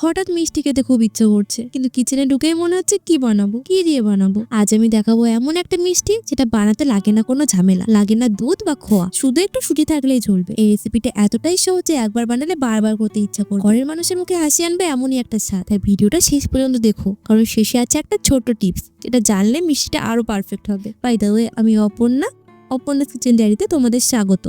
হঠাৎ মিষ্টি খেতে খুব ইচ্ছে করছে, কিন্তু কিচেনে ঢুকেই মনে হচ্ছে কি বানাবো, কি দিয়ে বানাবো। আজ আমি দেখাবো এমন একটা মিষ্টি যেটা বানাতে লাগে না কোনো ঝামেলা, লাগে না দুধ বা খোয়া, শুধু একটু সুজি থাকলেই চলবে। এই রেসিপিটা এতটাই সহজ যে একবার বানালে বারবার করতে ইচ্ছা করবে। ঘরের মানুষের মুখে হাসি আনবে এমনই একটা স্বাদ। তাই ভিডিওটা শেষ পর্যন্ত দেখো, কারণ শেষে আছে একটা ছোট্ট টিপস, যেটা জানলে মিষ্টিটা আরো পারফেক্ট হবে। বাই দ্য ওয়ে, আমি অপর্ণা কিচেন ডায়েরিতে তোমাদের স্বাগত।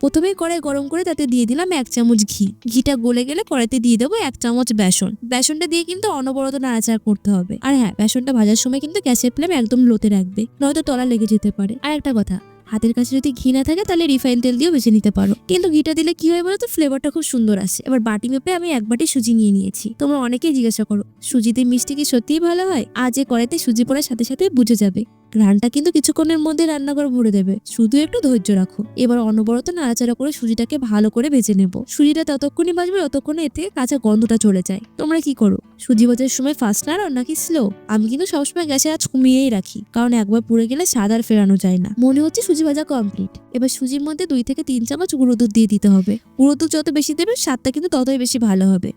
প্রথমেই কড়াই গরম করে তাতে দিয়ে দিলাম 1 চামচ ঘি। ঘিটা গলে গেলে কড়াইতে দিয়ে দেবো 1 চামচ বেসন। বেসনটা দিয়ে কিন্তু অনবরত নাড়াচাড়া করতে হবে। আর হ্যাঁ, বেসনটা ভাজার সময় কিন্তু গ্যাসের ফ্লেম একদম লোতে রাখবে, নয়তো তলা লেগে যেতে পারে। আর একটা কথা, হাতের কাছে যদি ঘি না থাকে তাহলে রিফাইন তেল দিয়েও ভেজে নিতে পারো, কিন্তু ঘিটা দিলে কি হয় বলো তো, ফ্লেভারটা খুব সুন্দর আসে। এবার বাটি মেপে আমি 1 বাটি সুজি নিয়ে নিয়েছি। তোমরা অনেকেই জিজ্ঞাসা করো সুজিতে মিষ্টি কি সত্যিই ভালো হয়? আজ এই কড়াইতে সুজি পড়ার সাথে সাথে বুঝে যাবে। ঘ্রাণটা কিন্তু কিছুক্ষণের মধ্যে রান্নাঘর ভরে দেবে, শুধু একটু ধৈর্য রাখো। এবার অনবরত নাড়াচাড়া করে সুজিটাকে ভালো করে ভেজে নেব। সুজিটা ততক্ষণই ভাজবে যতক্ষণে এর থেকে কাঁচা গন্ধটা চলে যায়। তোমরা কি করো, সুজি ভাজার সময় ফাস্ট নাড়ো নাকি স্লো? আমি কিন্তু সবসময় গ্যাসের আঁচ কমিয়েই রাখি, কারণ একবার পুড়ে গেলে স্বাদ আর ফেরানো যায় না। মনে হচ্ছে সুজি ভাজা কমপ্লিট। এবার সুজির মধ্যে 2 থেকে 3 চামচ গুঁড়ো দুধ দিয়ে দিতে হবে। গুঁড়ো দুধ যত বেশি দেবে স্বাদটা কিন্তু ততই বেশি ভালো হবে।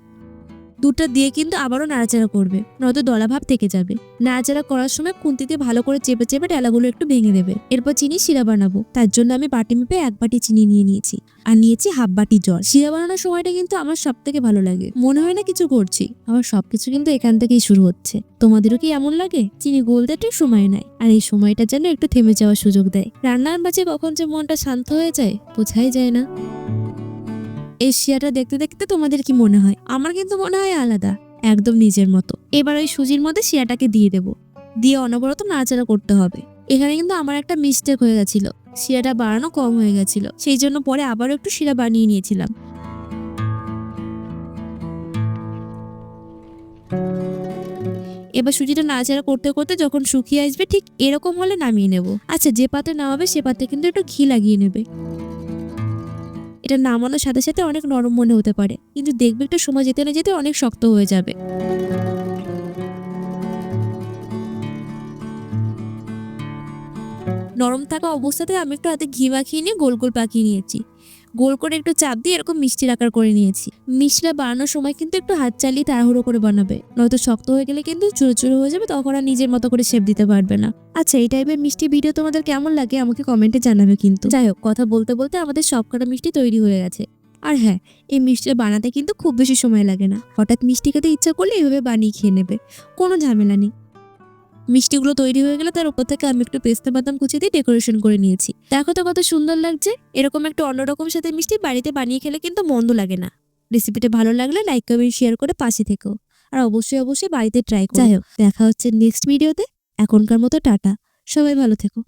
দুধটা দিয়ে কিন্তু আবারও নাড়াচাড়া করবে, নয়তো দলা ভাব থেকে যাবে। নাড়াচাড়া করার সময় খুন্তি দিয়ে ভালো করে চেপে চেপে ডেলাগুলো একটু ভেঙে দেবে। এরপর চিনি শিরা বানাবো, তার জন্য আমি বাটি মেপে 1 বাটি চিনি নিয়ে নিয়েছি, আর নিয়েছি হাফ বাটি জল। শিরা বানানোর সময়টা কিন্তু আমার সব থেকে ভালো লাগে, মনে হয় না কিছু করছি, আমার সবকিছু কিন্তু এখান থেকেই শুরু হচ্ছে। তোমাদেরও কি এমন লাগে? চিনি গলতে একটু সময় নেয়, আর এই সময়টা যেন একটু থেমে যাওয়ার সুযোগ দেয়। রান্নার মাঝে কখন যে মনটা শান্ত হয়ে যায় বোঝাই যায় না। এই শিরাটা দেখতে দেখতে তোমাদের কি মনে হয়? আমার কিন্তু মনে হয় আলাদা, একদম নিজের মতো। এবার ওই সুজির মধ্যে শিরাটাকে দিয়ে দেব, দিয়ে অনবরত নাড়াচাড়া করতে হবে। এখানে কিন্তু আমার একটা মিস্টেক হয়ে গেছিল, শিরাটা বাড়ানো কম হয়ে গেছিল, সেই জন্য পরে আবারও একটু শিরা বানিয়ে নিয়েছিলাম। এবার সুজিটা নাড়াচাড়া করতে করতে যখন শুকিয়ে আসবে, ঠিক এরকম হলে নামিয়ে নেব। আচ্ছা, যে পাত্রে নামাবে সে পাত্রে কিন্তু একটু ঘি লাগিয়ে নেবে। এটা নামানোর সাথে সাথে অনেক নরম মনে হতে পারে, কিন্তু দেখবে একটা সময় যেতে না যেতে অনেক শক্ত হয়ে যাবে। নরম থাকা অবস্থাতে আমি একটু হাতে ঘি মাখিয়ে নিয়ে গোল গোল পাকিয়ে নিয়েছি। গোল করে একটু চাপ দিয়ে এরকম মিষ্টির আকার করে নিয়েছি। মিষ্টিটা বানানোর সময় কিন্তু একটু হাত চালিয়ে তাড়াহুড়ো করে বানাবে, নয়তো শক্ত হয়ে গেলে কিন্তু চুরো চুরো হয়ে যাবে, তখন আর নিজের মতো করে শেপ দিতে পারবে না। আচ্ছা, এই টাইপের মিষ্টি ভিডিও তোমাদের কেমন লাগে আমাকে কমেন্টে জানাবে কিন্তু। যাই হোক, কথা বলতে বলতে আমাদের সবকটা মিষ্টি তৈরি হয়ে গেছে। আর হ্যাঁ, এই মিষ্টিটা বানাতে কিন্তু খুব বেশি সময় লাগে না। হঠাৎ মিষ্টি খেতে ইচ্ছা করলে এইভাবে বানিয়ে খেয়ে নেবে, কোনো ঝামেলা নেই। মিষ্টিগুলো তৈরি হয়ে গেলে তার উপর থেকে আমি একটু পেস্তা বাদাম কুচি দিয়ে ডেকোরেশন করে নিয়েছি। দেখো তো কত সুন্দর লাগছে। এরকম একটা অন্যরকম সাথে মিষ্টি বাড়িতে বানিয়ে খেলে কিন্তু মন্দ লাগে না। রেসিপিটা ভালো লাগলে লাইক কমেন্ট শেয়ার করে পাশে থেকো, আর অবশ্যই বাড়িতে ট্রাই করো। যাই হোক, দেখা হচ্ছে নেক্সট ভিডিওতে। এখনকার মতো টাটা, সবাই ভালো থেকো।